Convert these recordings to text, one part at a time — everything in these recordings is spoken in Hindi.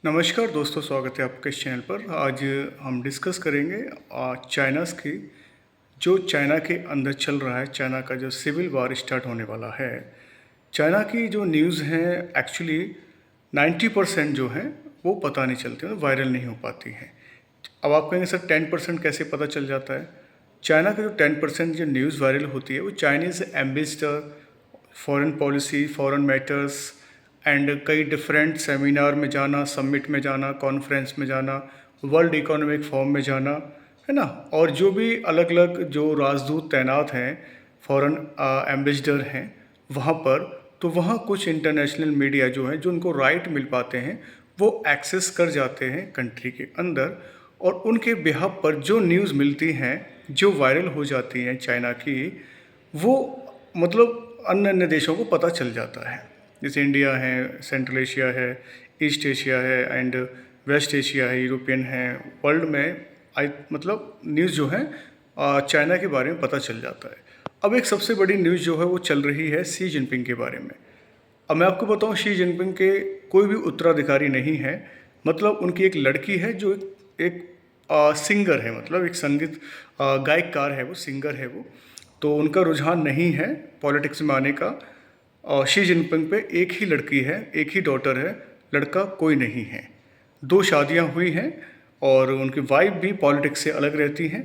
नमस्कार दोस्तों, स्वागत है आपके इस चैनल पर। आज हम डिस्कस करेंगे चाइनास की जो चाइना के अंदर चल रहा है, चाइना का जो सिविल वार स्टार्ट होने वाला है। चाइना की जो न्यूज़ हैं एक्चुअली 90% जो हैं वो पता नहीं चलती, मतलब वायरल नहीं हो पाती हैं। अब आप कहेंगे सर 10% कैसे पता चल जाता है? चाइना का जो 10% जो न्यूज़ वायरल होती है वो Chinese ambassador, foreign policy, foreign matters and कई डिफरेंट सेमिनार में जाना, समिट में जाना, कॉन्फ्रेंस में जाना, वर्ल्ड इकोनॉमिक फोरम में जाना, है ना। और जो भी अलग अलग जो राजदूत तैनात हैं, फॉरेन एम्बेसडर हैं वहाँ पर, तो वहाँ कुछ इंटरनेशनल मीडिया जो है, जो उनको राइट मिल पाते हैं, वो एक्सेस कर जाते हैं कंट्री के अंदर, और उनके बिहाफ पर जो न्यूज़ मिलती हैं, जो वायरल हो जाती हैं चाइना की, वो मतलब अन्य अन्य देशों को पता चल जाता है। जैसे इंडिया है, सेंट्रल एशिया है, ईस्ट एशिया है एंड वेस्ट एशिया है, यूरोपियन है, वर्ल्ड में मतलब न्यूज़ जो है चाइना के बारे में पता चल जाता है। अब एक सबसे बड़ी न्यूज़ जो है वो चल रही है शी जिनपिंग के बारे में। अब मैं आपको बताऊं, शी जिनपिंग के कोई भी उत्तराधिकारी नहीं है। मतलब उनकी एक लड़की है जो एक सिंगर है, मतलब एक संगीत गायककार है, वो सिंगर है वो। तो उनका रुझान नहीं है पॉलिटिक्स में आने का। और शी जिनपिंग पे एक ही लड़की है, एक ही डॉटर है, लड़का कोई नहीं है। 2 शादियां हुई हैं और उनकी वाइफ भी पॉलिटिक्स से अलग रहती हैं।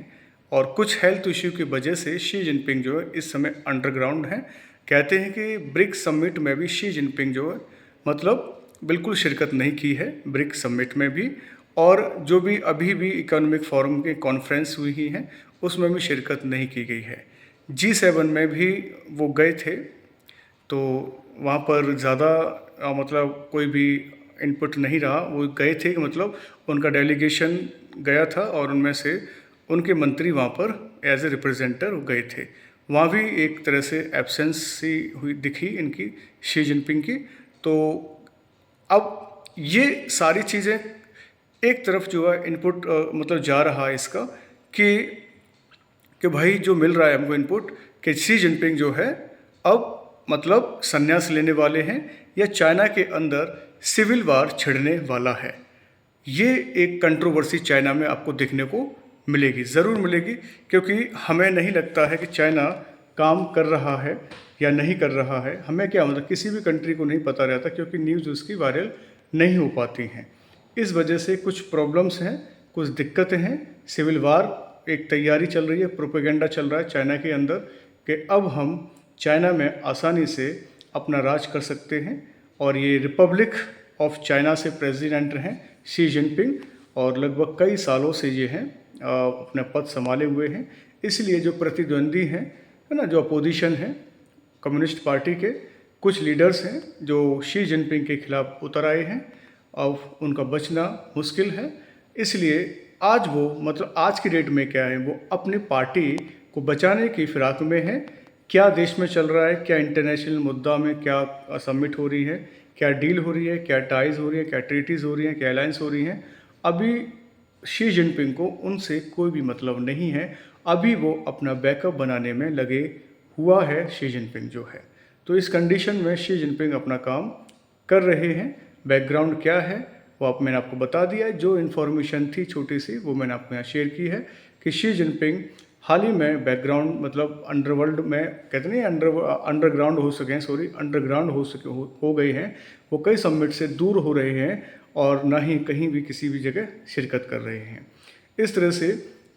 और कुछ हेल्थ इश्यू की वजह से शी जिनपिंग जो है इस समय अंडरग्राउंड है। कहते हैं कि ब्रिक्स समिट में भी शी जिनपिंग जो है मतलब बिल्कुल शिरकत नहीं की है, ब्रिक्स समिट में भी। और जो भी अभी भी इकोनॉमिक फोरम के कॉन्फ्रेंस हुई हैं उसमें भी शिरकत नहीं की गई है। G7 में भी वो गए थे, तो वहाँ पर ज़्यादा मतलब कोई भी इनपुट नहीं रहा। वो गए थे, मतलब उनका डेलीगेशन गया था और उनमें से उनके मंत्री वहाँ पर एज ए रिप्रेजेंटर गए थे। वहाँ भी एक तरह से एब्सेंस सी हुई दिखी इनकी, शी जिनपिंग की। तो अब ये सारी चीज़ें एक तरफ जो है इनपुट मतलब जा रहा है इसका कि भाई जो मिल रहा है हमको इनपुट कि शी जिनपिंग जो है अब मतलब संन्यास लेने वाले हैं या चाइना के अंदर सिविल वार छिड़ने वाला है। ये एक कंट्रोवर्सी चाइना में आपको देखने को मिलेगी, ज़रूर मिलेगी। क्योंकि हमें नहीं लगता है कि चाइना काम कर रहा है या नहीं कर रहा है। हमें क्या मतलब किसी भी कंट्री को नहीं पता रहता, क्योंकि न्यूज़ उसकी वायरल नहीं हो पाती हैं। इस वजह से कुछ प्रॉब्लम्स हैं, कुछ दिक्कतें हैं। सिविल वार एक तैयारी चल रही है, प्रोपेगेंडा चल रहा है चाइना के अंदर कि अब हम चाइना में आसानी से अपना राज कर सकते हैं। और ये रिपब्लिक ऑफ चाइना से प्रेसिडेंट हैं शी जिनपिंग, और लगभग कई सालों से ये हैं अपना पद संभाले हुए हैं। इसलिए जो प्रतिद्वंदी हैं, है ना, जो अपोजिशन है कम्युनिस्ट पार्टी के कुछ लीडर्स हैं जो शी जिनपिंग के खिलाफ उतर आए हैं। अब उनका बचना मुश्किल है। इसलिए आज वो मतलब आज की डेट में क्या है, वो अपनी पार्टी को बचाने की फिराक में है। क्या देश में चल रहा है, क्या इंटरनेशनल मुद्दा में क्या समिट हो रही है, क्या डील हो रही है, क्या टाइज हो रही है, क्या ट्रीटीज़ हो रही हैं, क्या अलायंस हो रही हैं, अभी शी जिनपिंग को उनसे कोई भी मतलब नहीं है। अभी वो अपना बैकअप बनाने में लगे हुआ है शी जिनपिंग जो है। तो इस कंडीशन में शी जिनपिंग अपना काम कर रहे हैं। बैकग्राउंड क्या है वो मैंने आपको बता दिया है। जो इन्फॉर्मेशन थी छोटी सी वो मैंने आपको यहाँ शेयर की है कि शी जिनपिंग हाल ही में बैकग्राउंड मतलब अंडरवर्ल्ड में कहते नहीं, अंडरग्राउंड हो सके हैं, सॉरी अंडरग्राउंड हो गए हैं। वो कई समिट से दूर हो रहे हैं और ना ही कहीं भी किसी भी जगह शिरकत कर रहे हैं। इस तरह से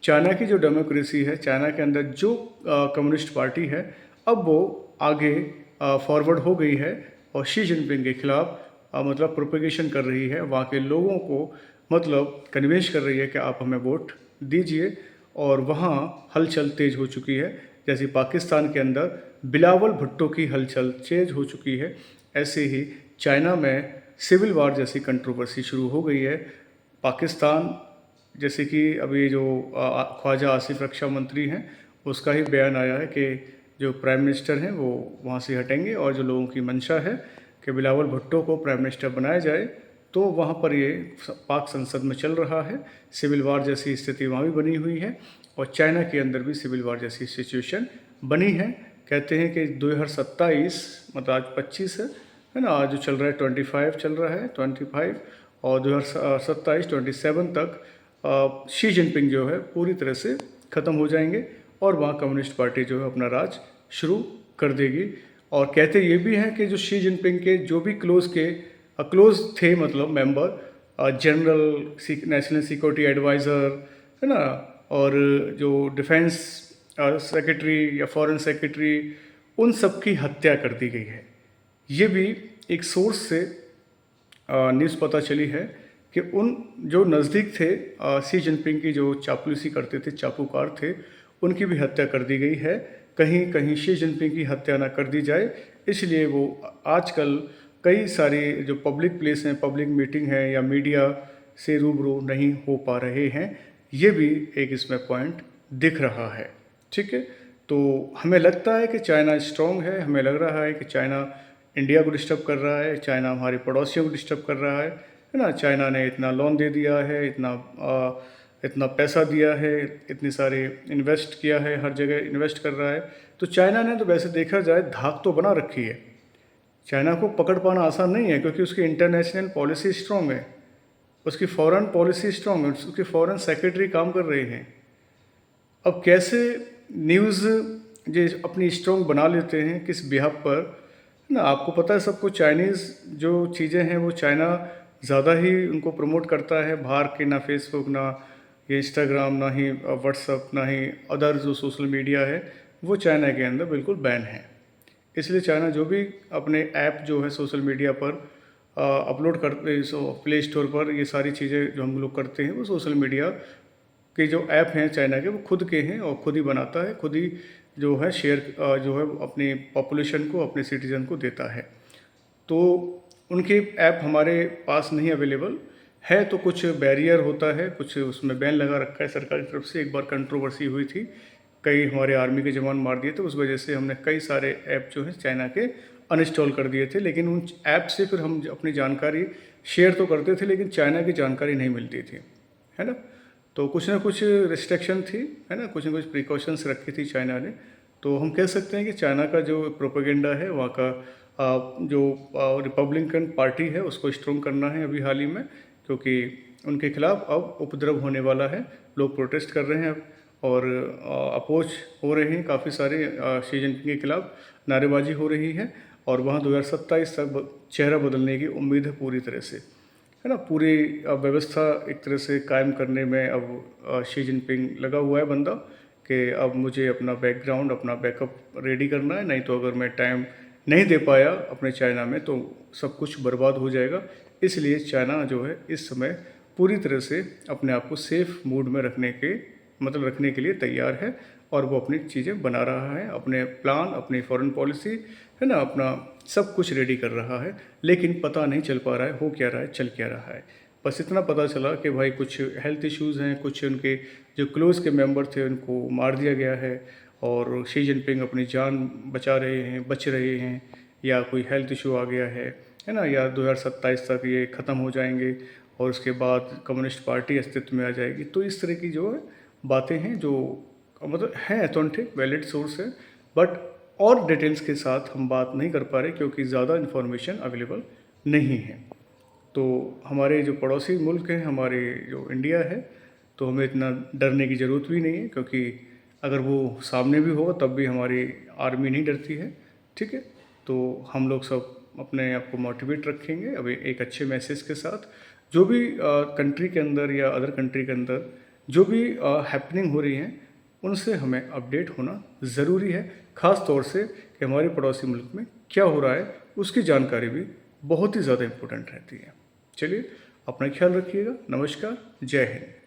चाइना की जो डेमोक्रेसी है, चाइना के अंदर जो कम्युनिस्ट पार्टी है, अब वो आगे फॉरवर्ड हो गई है और शी जिनपिंग के खिलाफ मतलब प्रोपेगेशन कर रही है। वहाँ के लोगों को मतलब कन्विंस कर रही है कि आप हमें वोट दीजिए। और वहाँ हलचल तेज़ हो चुकी है। जैसे पाकिस्तान के अंदर बिलावल भुट्टो की हलचल तेज़ हो चुकी है, ऐसे ही चाइना में सिविल वार जैसी कंट्रोवर्सी शुरू हो गई है। पाकिस्तान जैसे कि अभी जो ख्वाजा आसिफ रक्षा मंत्री हैं, उसका ही बयान आया है कि जो प्राइम मिनिस्टर हैं वो वहाँ से हटेंगे और जो लोगों की मंशा है कि बिलावल भुट्टो को प्राइम मिनिस्टर बनाया जाए, तो वहाँ पर ये पाक संसद में चल रहा है। सिविल वार जैसी स्थिति वहाँ भी बनी हुई है और चाइना के अंदर भी सिविल वार जैसी सिचुएशन बनी है। कहते हैं कि 2027 मतलब आज 25 है ना, आज जो चल रहा है 25 चल रहा है 25, और 2027 तक शी जिनपिंग जो है पूरी तरह से ख़त्म हो जाएंगे और वहाँ कम्युनिस्ट पार्टी जो है अपना राज शुरू कर देगी। और कहते ये भी हैं कि जो शी जिनपिंग के जो भी क्लोज थे मतलब member, general national security adviser है ना, और जो डिफेंस सेक्रेटरी या फॉरेन सेक्रेटरी, उन सब की हत्या कर दी गई है। ये भी एक सोर्स से न्यूज़ पता चली है कि उन जो नज़दीक थे शी जिनपिंग की, जो चापलूसी करते थे, चाकूकार थे, उनकी भी हत्या कर दी गई है। कहीं कहीं शी जिनपिंग की हत्या ना कर दी जाए, इसलिए वो आजकल कई सारी जो पब्लिक प्लेस हैं, पब्लिक मीटिंग है या मीडिया से रूबरू नहीं हो पा रहे हैं। ये भी एक इसमें पॉइंट दिख रहा है। ठीक है, तो हमें लगता है कि चाइना स्ट्रॉन्ग है, हमें लग रहा है कि चाइना इंडिया को डिस्टर्ब कर रहा है, चाइना हमारे पड़ोसियों को डिस्टर्ब कर रहा है ना। चाइना ने इतना लोन दे दिया है, इतना पैसा दिया है, इतनी सारे इन्वेस्ट किया है, हर जगह इन्वेस्ट कर रहा है। तो चाइना ने तो वैसे देखा जाए धाक तो बना रखी है। चाइना को पकड़ पाना आसान नहीं है, क्योंकि उसकी इंटरनेशनल पॉलिसी स्ट्रॉन्ग है, उसकी फॉरेन पॉलिसी स्ट्रॉन्ग है, उसके फॉरेन सेक्रेटरी काम कर रहे हैं। अब कैसे न्यूज़ जो अपनी स्ट्रॉन्ग बना लेते हैं, किस बिहाफ पर ना, आपको पता है सबको। चाइनीज़ जो चीज़ें हैं वो चाइना ज़्यादा ही उनको प्रमोट करता है, बाहर के ना फेसबुक, ना ये इंस्टाग्राम, ना ही व्हाट्सअप, ना ही अदर जो सोशल मीडिया है वो चाइना के अंदर बिल्कुल बैन है। इसलिए चाइना जो भी अपने ऐप जो है सोशल मीडिया पर अपलोड करते, प्ले स्टोर पर ये सारी चीज़ें जो हम लोग करते हैं, वो सोशल मीडिया के जो ऐप हैं चाइना के, वो खुद के हैं और खुद ही बनाता है, खुद ही जो है शेयर जो है अपनी पॉपुलेशन को, अपने सिटीजन को देता है। तो उनके ऐप हमारे पास नहीं अवेलेबल है, तो कुछ बैरियर होता है, कुछ उसमें बैन लगा रखा है सरकार की तरफ से। एक बार कंट्रोवर्सी हुई थी, कई हमारे आर्मी के जवान मार दिए थे, उस वजह से हमने कई सारे ऐप जो हैं चाइना के अनइंस्टॉल कर दिए थे। लेकिन उन ऐप से फिर हम अपनी जानकारी शेयर तो करते थे, लेकिन चाइना की जानकारी नहीं मिलती थी, है ना। तो कुछ ना कुछ रिस्ट्रिक्शन थी, है ना, कुछ ना कुछ प्रिकॉशंस रखी थी चाइना ने। तो हम कह सकते हैं कि चाइना का जो प्रोपेगेंडा है, वहाँ का जो रिपब्लिकन पार्टी है, उसको स्ट्रॉन्ग करना है अभी हाल ही में, क्योंकि उनके खिलाफ अब उपद्रव होने वाला है। लोग प्रोटेस्ट कर रहे हैं अब, और अपोज हो रहे हैं काफ़ी सारे शी जिनपिंग के खिलाफ, नारेबाजी हो रही है। और वहाँ 2027 तक चेहरा बदलने की उम्मीद है पूरी तरह से, है ना। पूरी व्यवस्था एक तरह से कायम करने में अब शी जिनपिंग लगा हुआ है बंदा, कि अब मुझे अपना बैकग्राउंड, अपना बैकअप रेडी करना है, नहीं तो अगर मैं टाइम नहीं दे पाया अपने चाइना में तो सब कुछ बर्बाद हो जाएगा। इसलिए चाइना जो है इस समय पूरी तरह से अपने आप को सेफ मूड में रखने के लिए तैयार है, और वो अपनी चीज़ें बना रहा है, अपने प्लान, अपनी फॉरेन पॉलिसी, है ना, अपना सब कुछ रेडी कर रहा है। लेकिन पता नहीं चल पा रहा है हो क्या रहा है, चल क्या रहा है। बस इतना पता चला कि भाई कुछ हेल्थ इश्यूज़ हैं, कुछ उनके जो क्लोज़ के मेंबर थे उनको मार दिया गया है, और शी जिनपिंग अपनी जान बच रहे हैं, या कोई हेल्थ इशू आ गया है ना, या 2027 तक ये ख़त्म हो जाएंगे और उसके बाद कम्युनिस्ट पार्टी अस्तित्व में आ जाएगी। तो इस तरह की जो है बातें हैं, जो मतलब हैं ऑथेंटिक वैलिड सोर्स है, बट और डिटेल्स के साथ हम बात नहीं कर पा रहे, क्योंकि ज़्यादा इन्फॉर्मेशन अवेलेबल नहीं है। तो हमारे जो पड़ोसी मुल्क हैं, हमारे जो इंडिया है, तो हमें इतना डरने की ज़रूरत भी नहीं है, क्योंकि अगर वो सामने भी होगा तब भी हमारी आर्मी नहीं डरती है। ठीक है, तो हम लोग सब अपने आप को मोटिवेट रखेंगे अभी एक अच्छे मैसेज के साथ। जो भी कंट्री के अंदर या अदर कंट्री के अंदर जो भी हैपनिंग हो रही हैं, उनसे हमें अपडेट होना ज़रूरी है। ख़ास तौर से कि हमारे पड़ोसी मुल्क में क्या हो रहा है, उसकी जानकारी भी बहुत ही ज़्यादा इम्पोर्टेंट रहती है। चलिए, अपना ख्याल रखिएगा। नमस्कार, जय हिंद।